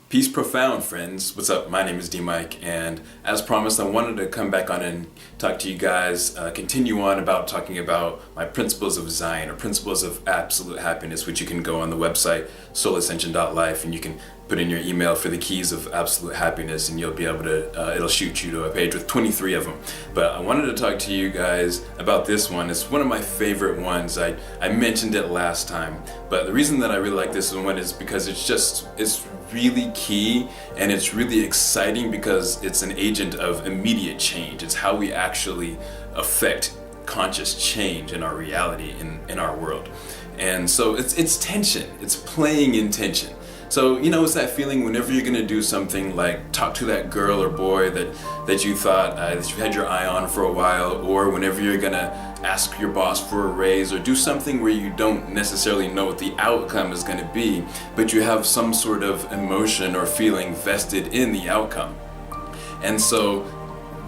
Peace profound, friends. What's up? My name is DMike, and as promised, I wanted to come back on and talk to you guys, continue on about talking about my principles of Zion, or principles of absolute happiness, which you can go on the website, soulascension.life, and you can put in your email for the keys of absolute happiness, and you'll be able to, it'll shoot you to a page with 23 of them. But I wanted to talk to you guys about this one. It's one of my favorite ones. I mentioned it last time, but the reason that I really like this one is because it's really key, and it's really exciting because it's an agent of immediate change. It's how we actually affect conscious change in our reality, in our world. And so it's tension. It's playing in tension. So, it's that feeling whenever you're gonna do something like talk to that girl or boy that you thought that you had your eye on for a while, or whenever you're gonna ask your boss for a raise, or do something where you don't necessarily know what the outcome is gonna be, but you have some sort of emotion or feeling vested in the outcome. And so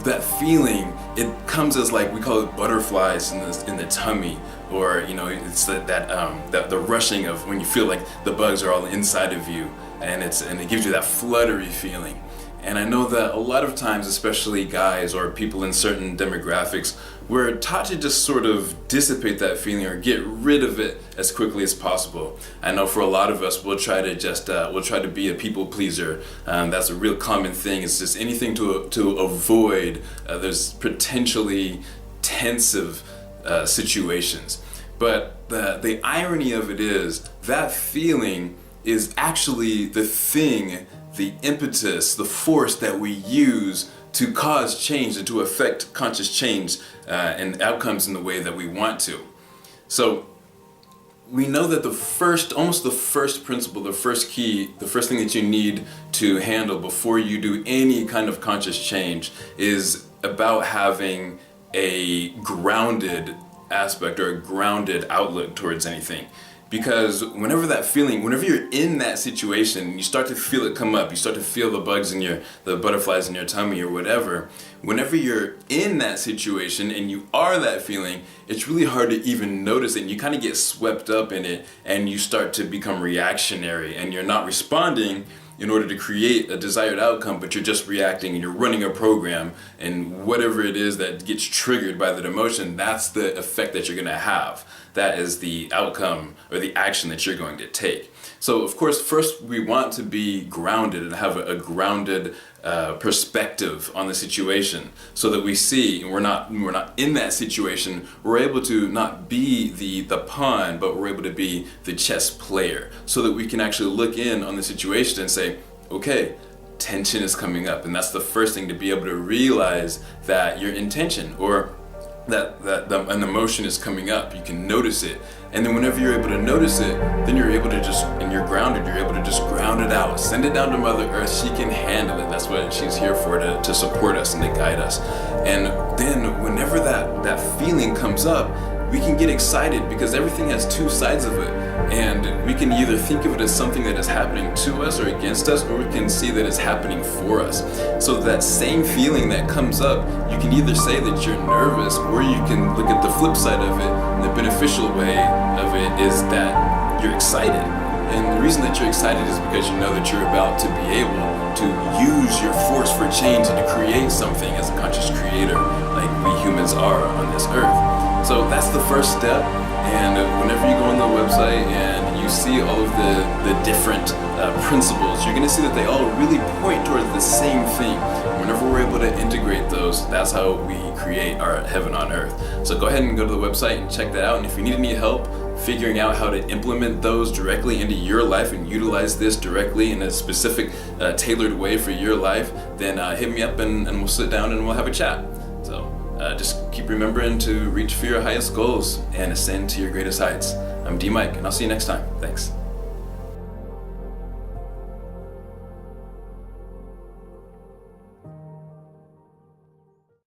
that feeling, it comes as, like, we call it butterflies in the tummy, or it's the rushing of when you feel like the bugs are all inside of you, and it gives you that fluttery feeling. And I know that a lot of times, especially guys or people in certain demographics, we're taught to just sort of dissipate that feeling or get rid of it as quickly as possible. I know for a lot of us, we'll try to be a people pleaser. That's a real common thing. It's just anything to avoid those potentially tensive situations. But the irony of it is that feeling is actually the thing, the impetus, the force that we use to cause change and to affect conscious change and outcomes in the way that we want to. So we know that the first principle, the first key, the first thing that you need to handle before you do any kind of conscious change is about having a grounded aspect or a grounded outlook towards anything. Because whenever you're in that situation, you start to feel it come up, you start to feel the butterflies in your tummy or whatever, whenever you're in that situation and you are that feeling, it's really hard to even notice it, and you kind of get swept up in it, and you start to become reactionary, and you're not responding in order to create a desired outcome, but you're just reacting, and you're running a program, and whatever it is that gets triggered by that emotion, that's the effect that you're gonna have. That is the outcome or the action that you're going to take. So of course, first we want to be grounded and have a grounded perspective on the situation, so that we see, and we're not in that situation, we're able to not be the pawn, but we're able to be the chess player, so that we can actually look in on the situation and say, okay, tension is coming up. And that's the first thing, to be able to realize that you're in tension, or that an emotion is coming up. You can notice it, and then whenever you're able to notice it, then you're able to and you're grounded, you're able to just ground it out, send it down to Mother Earth. She can handle it. That's what she's here for, to support us and to guide us. And then whenever that feeling comes up, we can get excited, because everything has two sides of it, and we can either think of it as something that is happening to us or against us, or we can see that it's happening for us. So that same feeling that comes up, you can either say that you're nervous, or you can look at the flip side of it, and the beneficial way of it is that you're excited. And the reason that you're excited is because you know that you're about to be able to use your force for change and to create something as a conscious creator, like we humans are on this earth. So that's the first step. And whenever you go on the website and you see all of the different principles, you're going to see that they all really point towards the same thing. Whenever we're able to integrate those, that's how we create our heaven on earth. So go ahead and go to the website and check that out. And if you need any help figuring out how to implement those directly into your life and utilize this directly in a specific tailored way for your life, then hit me up and we'll sit down and we'll have a chat. So just keep remembering to reach for your highest goals and ascend to your greatest heights. I'm DMike, and I'll see you next time. Thanks.